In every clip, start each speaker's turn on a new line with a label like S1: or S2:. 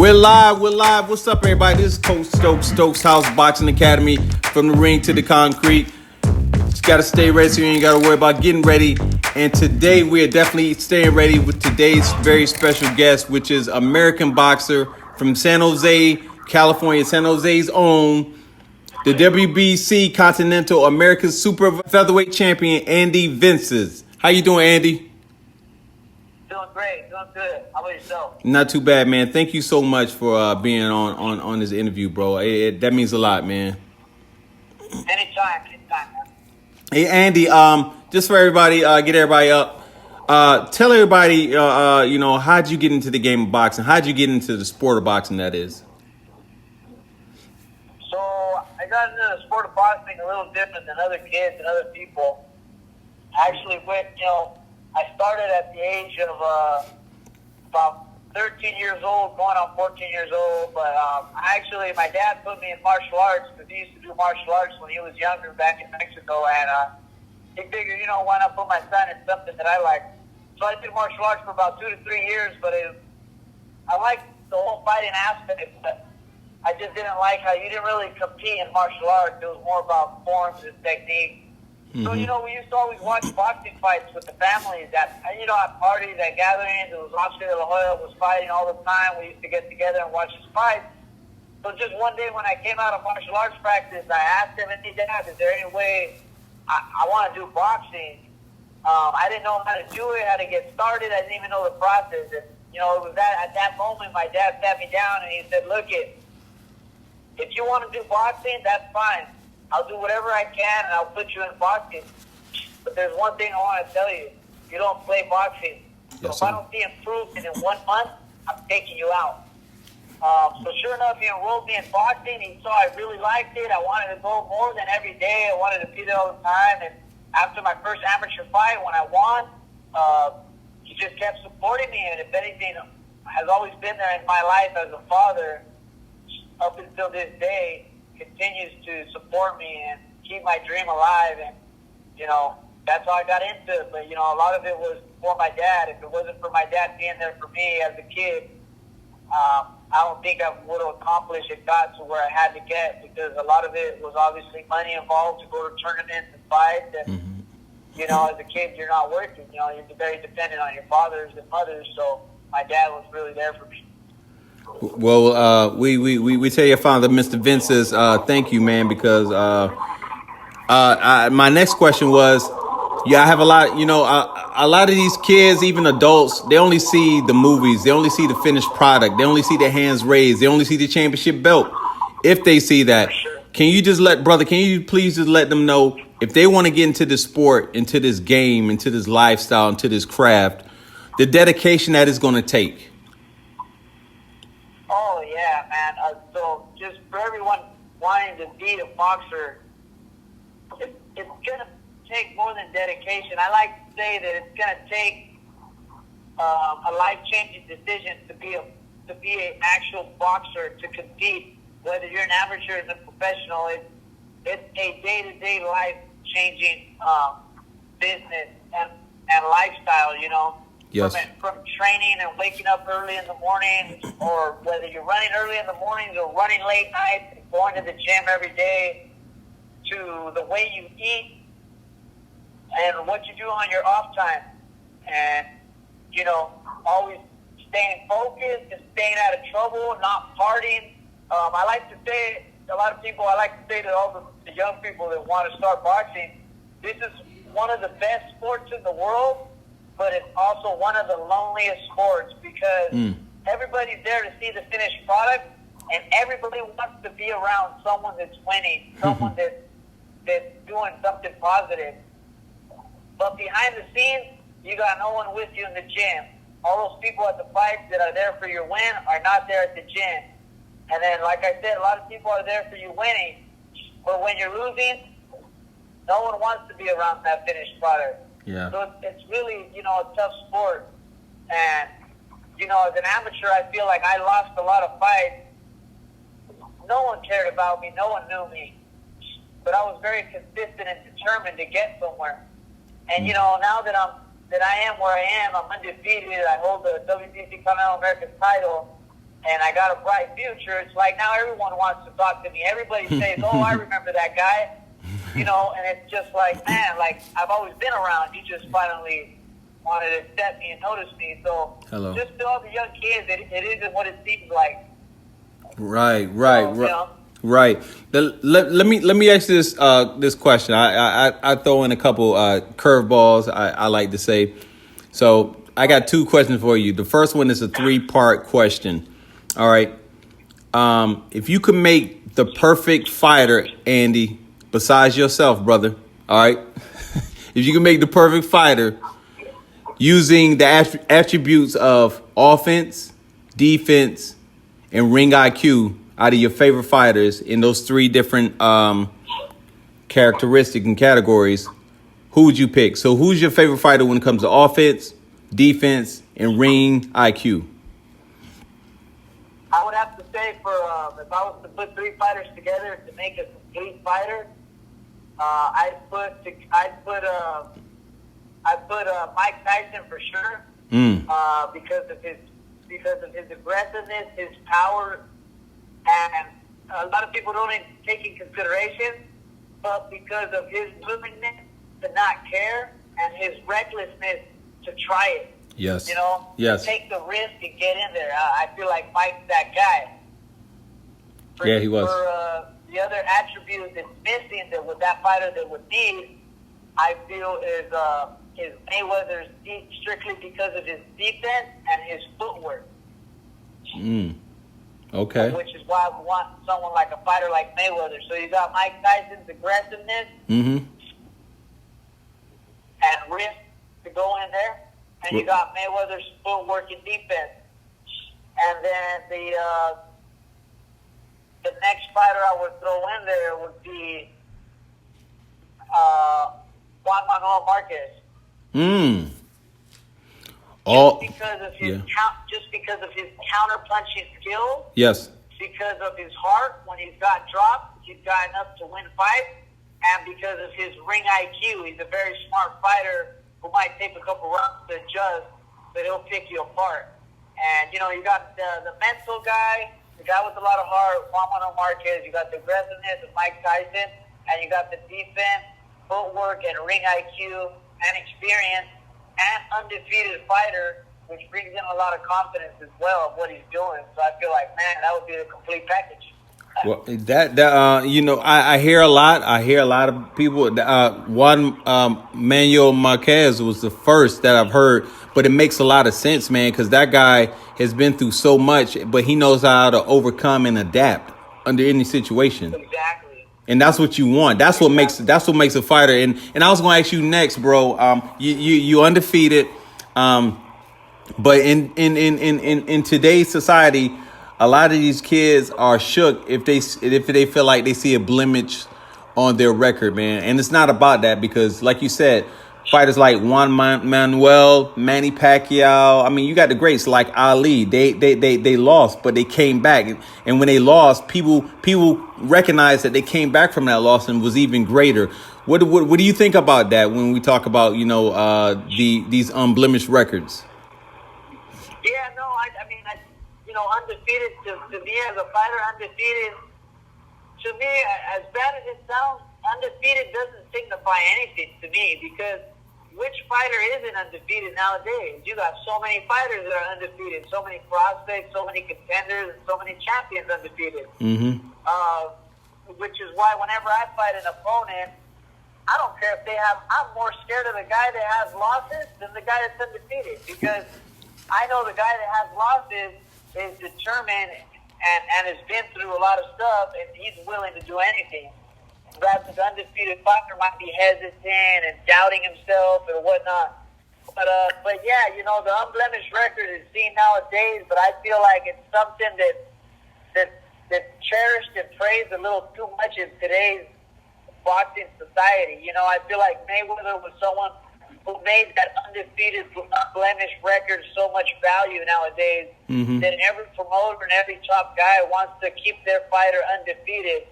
S1: We're live. What's up, everybody? This is Coach Stokes, Stokeshouse Boxing Academy. From the ring to the concrete. Just got to stay ready so you ain't got to worry about getting ready. And today we are definitely staying ready with today's very special guest, which is American boxer from San Jose, California, San Jose's own, the WBC Continental American Super Featherweight Champion, Andy Vences. How you doing, Andy?
S2: Doing great, doing good. How about yourself?
S1: Not too bad, man. Thank you so much for being on this interview, bro. That means a lot, man.
S2: Anytime, man.
S1: Hey, Andy, just for everybody, get everybody up. Tell everybody, how'd you get into the game of boxing? How'd you get into the sport of boxing, that is?
S2: So, I got into the sport of boxing a little different than other kids and other people. Actually, I started at the age of about 13 years old, going on 14 years old. But my dad put me in martial arts because he used to do martial arts when he was younger back in Mexico. And he figured, why not put my son in something that I like? So I did martial arts for about 2 to 3 years. But I liked the whole fighting aspect. But I just didn't like how you didn't really compete in martial arts. It was more about forms and technique. So, we used to always watch boxing fights with the families at parties, at gatherings. It was Oscar de la Hoya was fighting all the time. We used to get together and watch his fights. So just one day when I came out of martial arts practice, I asked him, hey, Dad, is there any way I want to do boxing? I didn't know how to do it, how to get started. I didn't even know the process. And, it was at that moment my dad sat me down and he said, look, if you want to do boxing, that's fine. I'll do whatever I can, and I'll put you in boxing. But there's one thing I want to tell you. You don't play boxing. So if I don't see improvement in 1 month, I'm taking you out. So sure enough, he enrolled me in boxing. He saw I really liked it. I wanted to go more than every day. I wanted to be there all the time. And after my first amateur fight, when I won, he just kept supporting me. And if anything, has always been there in my life as a father up until this day. Continues to support me and keep my dream alive, and that's how I got into it. But a lot of it was for my dad. If it wasn't for my dad being there for me as a kid, I don't think I would have accomplished and got to where I had to get, because a lot of it was obviously money involved to go to tournaments and fights, and as a kid you're not working. You're very dependent on your fathers and mothers. So my dad was really there for me.
S1: Well, we tell your father, Mr. Vences, thank you, man, because my next question was, I have a lot, a lot of these kids, even adults, they only see the movies, they only see the finished product, they only see their hands raised, they only see the championship belt. If they see that, can you please just let them know, if they want to get into this sport, into this game, into this lifestyle, into this craft, the dedication that it's going to take?
S2: Oh, yeah, man. So just for everyone wanting to be a boxer, it's going to take more than dedication. I like to say that it's going to take a life-changing decision to be an actual boxer, to compete. Whether you're an amateur or a professional, it's a day-to-day life-changing business and lifestyle,
S1: Yes.
S2: From training and waking up early in the morning, or whether you're running early in the mornings or running late nights and going to the gym every day, to the way you eat and what you do on your off time, and always staying focused and staying out of trouble, not partying. I like to say to all the young people that want to start boxing, this is one of the best sports in the world, but it's also one of the loneliest sports, because everybody's there to see the finished product, and everybody wants to be around someone that's winning, someone that's doing something positive. But behind the scenes, you got no one with you in the gym. All those people at the fights that are there for your win are not there at the gym. And then, like I said, a lot of people are there for you winning, but when you're losing, no one wants to be around that finished product.
S1: Yeah.
S2: So it's really, a tough sport. And, as an amateur, I feel like I lost a lot of fights. No one cared about me. No one knew me. But I was very consistent and determined to get somewhere. And, now that I am where I am, I'm undefeated. I hold the WBC Continental American title. and I got a bright future. It's like now everyone wants to talk to me. Everybody says, "Oh, I remember that guy," you know. And it's just like, man, like I've always been around. You just finally wanted to accept me and notice me. So just to all the young kids, it isn't what it seems like.
S1: Right.
S2: You know?
S1: Right. Let me ask you this question. I throw in a couple curveballs. I like to say. So I got two questions for you. The first one is a 3-part question. All right. If you could make the perfect fighter, Andy, besides yourself, brother. All right. If you could make the perfect fighter using the attributes of offense, defense, and ring IQ out of your favorite fighters in those 3 different characteristics and categories, who would you pick? So who's your favorite fighter when it comes to offense, defense, and ring IQ?
S2: I would have to say if I was to put 3 fighters together to make a complete fighter, I'd put Mike Tyson for sure, because of his aggressiveness, his power, and a lot of people don't even take in consideration, but because of his willingness to not care and his recklessness to try it.
S1: Yes.
S2: You know?
S1: Yes.
S2: Take the risk and get in there. I feel like Mike's that guy.
S1: Yeah, he was.
S2: For the other attribute that's missing that fighter that would need, I feel is Mayweather's strictly because of his defense and his footwork.
S1: Okay.
S2: Which is why we want someone like a fighter like Mayweather. So you got Mike Tyson's aggressiveness and risk to go in there, and you got Mayweather's footwork and defense. And then the next fighter I would throw in there would be Juan Manuel Marquez. Just because of his counter punching skills.
S1: Yes.
S2: Because of his heart, when he's got dropped, he's got enough to win fights, and because of his ring IQ, he's a very smart fighter who might take a couple rounds to adjust, but he'll pick you apart. And you know, you got the mental guy, the guy with a lot of heart, Juan Manuel Marquez. You got the aggressiveness of Mike Tyson, and you got the defense, footwork, and ring IQ and experience. And undefeated fighter, which brings in a lot of confidence as well of what he's doing. So I feel like, man, that would be the complete package.
S1: Well, you know, I hear a lot. I hear a lot of people. Juan Manuel Marquez was the first that I've heard, but it makes a lot of sense, man, because that guy has been through so much, but he knows how to overcome and adapt under any situation.
S2: Exactly.
S1: And that's what you want. That's what makes a fighter. And I was going to ask you next, bro. You undefeated, but in today's society, a lot of these kids are shook if they feel like they see a blemish on their record, man. And it's not about that because, like you said, fighters like Juan Manuel, Manny Pacquiao. I mean, you got the greats like Ali. They lost, but they came back. And when they lost, people recognized that they came back from that loss and was even greater. What do you think about that when we talk about, you know, these unblemished records?
S2: Yeah, no, I mean, you know, undefeated to me as a fighter, undefeated to me, as bad as it sounds, undefeated doesn't signify anything to me because which fighter isn't undefeated nowadays? You got so many fighters that are undefeated, so many prospects, so many contenders, and so many champions undefeated. Which is why whenever I fight an opponent, I don't care if they have. I'm more scared of the guy that has losses than the guy that's undefeated because I know the guy that has losses is determined and has been through a lot of stuff, and he's willing to do anything. Perhaps the undefeated fighter might be hesitant and doubting himself or whatnot. But yeah, you know, the unblemished record is seen nowadays, but I feel like it's something that's cherished and praised a little too much in today's boxing society. You know, I feel like Mayweather was someone who made that undefeated, unblemished record so much value nowadays that every promoter and every top guy wants to keep their fighter undefeated.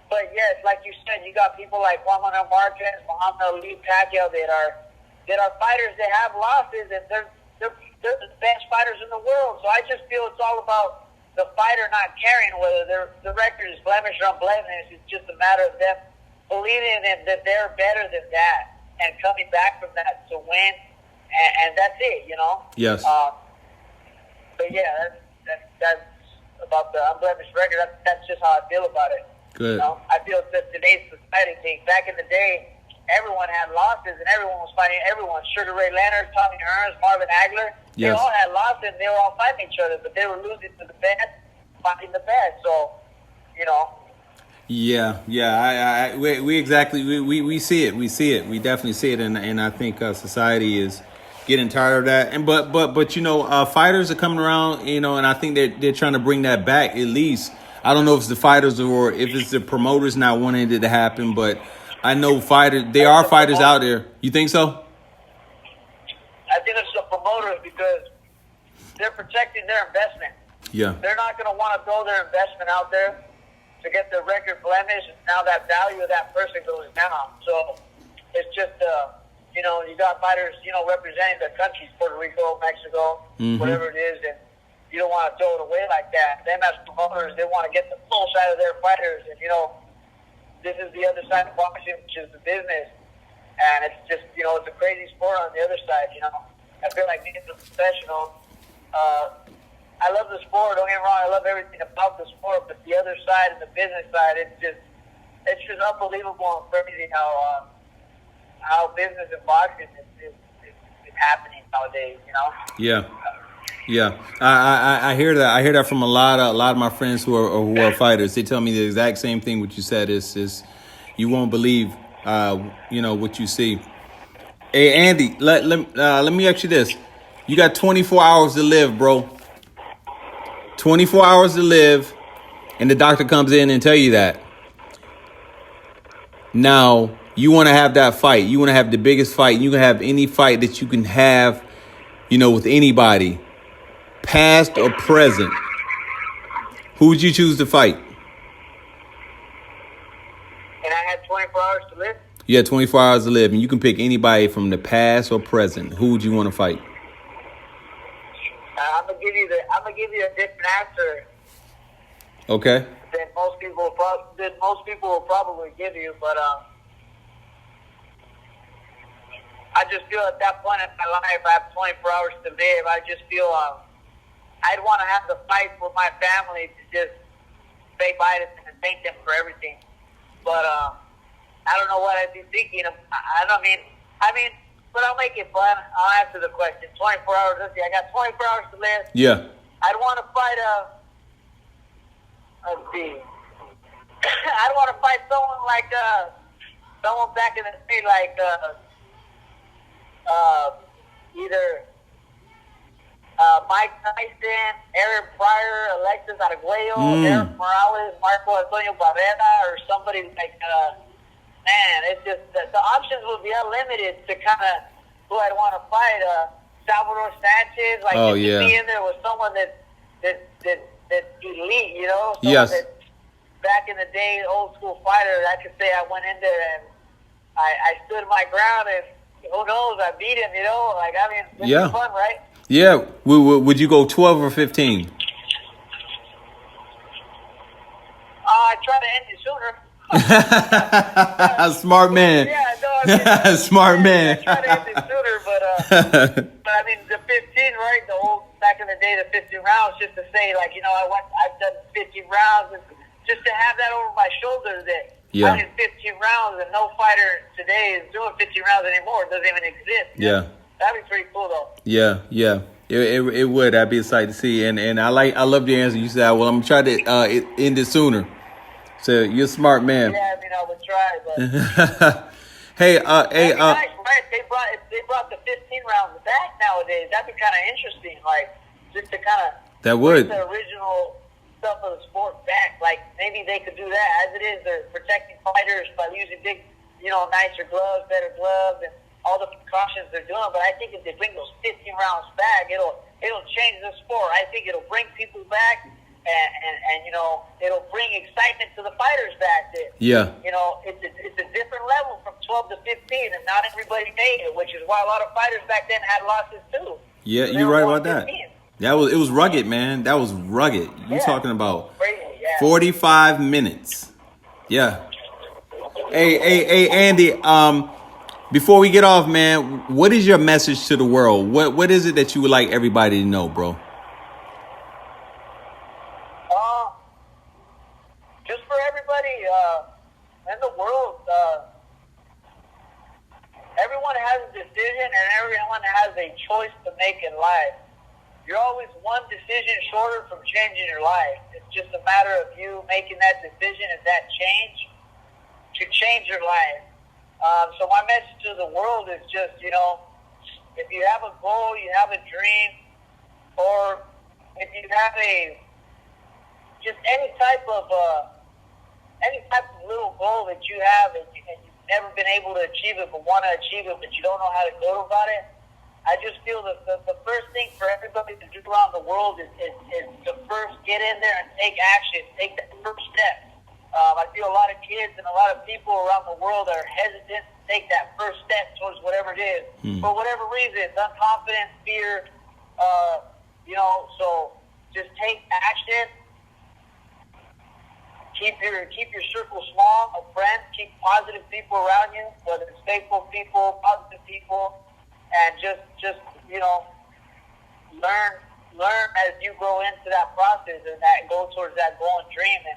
S2: But yes, like you said, you got people like Juan Manuel Marquez, Muhammad Ali, Pacquiao that are fighters that have losses, and they're the best fighters in the world. So I just feel it's all about the fighter not caring whether the record is blemished or unblemished. It's just a matter of them believing that they're better than that and coming back from that to win, and that's it, you know?
S1: Yes.
S2: But yeah, that's about the unblemished record. That's just how I feel about it.
S1: Good.
S2: You know? I feel that today's society thing. Back in the day, everyone had losses and everyone was fighting everyone. Sugar Ray Leonard, Tommy Hearns, Marvin Hagler. They
S1: Yes.
S2: all had losses and they were all fighting each other, but they were losing to the best, fighting the best. So, you know.
S1: Yeah. We see it. We see it. We definitely see it, and I think society is getting tired of that. And but you know, fighters are coming around, you know, and I think they're trying to bring that back at least. I don't know if it's the fighters or if it's the promoters not wanting it to happen, but I know there are fighters out there. You think so?
S2: I think it's the promoters because they're protecting their investment.
S1: Yeah.
S2: They're not going to want to throw their investment out there to get their record blemished. Now that value of that person goes down. So it's just, you know, you got fighters, you know, representing their countries, Puerto Rico, Mexico, whatever it is, and you don't want to throw it away like that. Them as promoters, they want to get the full side of their fighters, and, you know, this is the other side of boxing, which is the business. And it's just, you know, it's a crazy sport on the other side, you know. I feel like being a professional, I love the sport, don't get me wrong, I love everything about the sport, but the other side and the business side, it's just unbelievable and crazy how business and boxing is happening nowadays, you know?
S1: Yeah. I hear that. I hear that from a lot of my friends who are fighters. They tell me the exact same thing. What you said is you won't believe, you know, what you see. Hey, Andy, let me ask you this: you got 24 hours to live, bro. 24 hours to live, and the doctor comes in and tell you that. Now you want to have that fight. You want to have the biggest fight. You can have any fight that you can have, you know, with anybody, past or present. Who would you choose to fight?
S2: And I had 24 hours to live?
S1: You had 24 hours to live, and you can pick anybody from the past or present. Who would you want to fight?
S2: I'm gonna give you a different answer.
S1: Okay.
S2: Than most people will probably give you, but I just feel at that point in my life, I have 24 hours to live. I just feel I'd want to have the fight for my family to just say bye to them and thank them for everything. But I don't know what I'd be thinking of. I mean, but I'll make it fun. I'll answer the question. 24 hours. Let's see. I got 24 hours to live.
S1: Yeah.
S2: I'd want to fight let's see. I'd want to fight someone like someone back in the day, like either Mike Tyson, Aaron Pryor, Alexis Arguello, Eric Morales, Marco Antonio Barrera, or somebody like. Man, it's just the options would be unlimited to kind of who I'd want to fight. Salvador Sanchez, like to be in there with someone that elite, you know. Someone that back in the day, old school fighter. I could say I went in there and I stood my ground, and who knows, I beat him. You know, like I mean, it's fun, right?
S1: Yeah. Would you go 12 or 15?
S2: I try to end it sooner.
S1: Smart man.
S2: Yeah, no,
S1: smart man.
S2: I try to end it sooner, but I mean the 15, right? The old back in the day, the 15 rounds, just to say, like, you know, I've done 15 rounds, and just to have that over my shoulder that I did 15 rounds, and no fighter today is doing 15 rounds anymore. It doesn't even exist.
S1: Yeah,
S2: that'd be pretty cool, though.
S1: Yeah. It would. That'd be a sight to see, and I love your answer. You said, well, I'm gonna try to end it sooner. So you're a smart man.
S2: Yeah, I mean, I would try, but
S1: hey,
S2: nice, right? If they brought the 15 rounds back nowadays, that'd be kind of interesting. Like, just to kind of
S1: that would
S2: the original stuff of the sport back. Like, maybe they could do that. As it is, they're protecting fighters by using big, you know, nicer gloves, better gloves, and all the precautions they're doing. But I think if they bring those 15 rounds back, it'll change the sport. I think it'll bring people back. And you know, it'll bring excitement to the fighters back there.
S1: Yeah.
S2: You know, it's a different level from 12 to 15, and not everybody made it, which is why a lot of fighters back then had losses too.
S1: Yeah, you're right about that. It was rugged, man. That was rugged. You
S2: Yeah.
S1: talking about
S2: Crazy, yeah.
S1: 45 minutes. Yeah. Hey, Andy, before we get off, man, what is your message to the world? What is it that you would like everybody to know, bro?
S2: Just for everybody in the world, everyone has a decision and everyone has a choice to make in life. You're always one decision shorter from changing your life. It's just a matter of you making that decision and that change to change your life. So my message to the world is just, if you have a goal, you have a dream, or if you have just any type of little goal that you have and you've never been able to achieve it but want to achieve it but you don't know how to go about it, I just feel that the first thing for everybody to do around the world is to first get in there and take action, take that first step. I feel a lot of kids and a lot of people around the world are hesitant to take that first step towards whatever it is. For whatever reason, unconfidence, fear, so just take action. Keep your circle small of friends. Keep positive people around you, whether it's faithful people, positive people, and just learn as you grow into that process and that go towards that goal and dream. And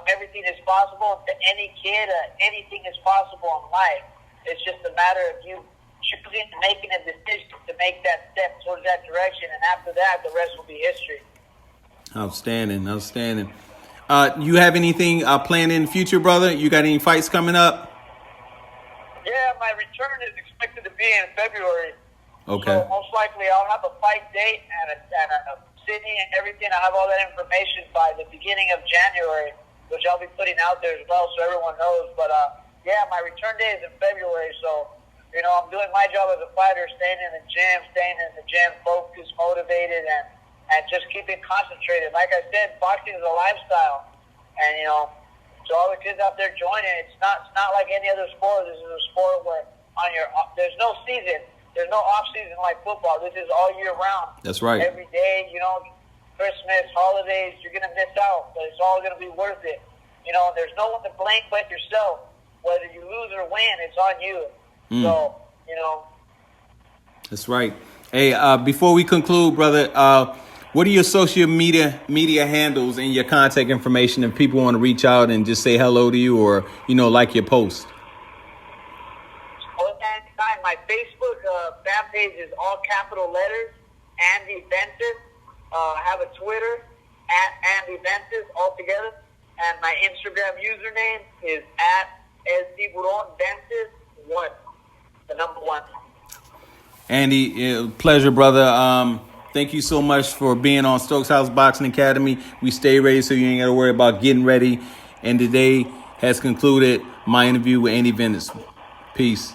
S2: everything is possible to any kid. Anything is possible in life. It's just a matter of you choosing, making a decision to make that step towards that direction, and after that, the rest will be history.
S1: Outstanding. You have anything planned in the future, brother? You got any fights coming up?
S2: Yeah, my return is expected to be in February.
S1: Okay.
S2: So most likely I'll have a fight date and a city and everything. I'll have all that information by the beginning of January, which I'll be putting out there as well so everyone knows. But, my return date is in February. So, I'm doing my job as a fighter, staying in the gym, focused, motivated, and just keeping concentrated. Like I said, boxing is a lifestyle. And, so all the kids out there joining, it's not like any other sport. This is a sport where there's no season. There's no off season like football. This is all year round.
S1: That's right.
S2: Every day, Christmas, holidays, you're going to miss out, but it's all going to be worth it. There's no one to blame but yourself. Whether you lose or win, it's on you. So,
S1: That's right. Hey, before we conclude, brother, what are your social media handles and your contact information if people want to reach out and just say hello to you or, like your post?
S2: My Facebook fan page is all capital letters, Andy Vences. I have a Twitter, @Andy Vences, all together. And my Instagram username is @Vences1, the number 1.
S1: Andy, pleasure, brother. Thank you so much for being on Stokeshouse Boxing Academy. We stay ready so you ain't got to worry about getting ready. And today has concluded my interview with Andy Vences. Peace.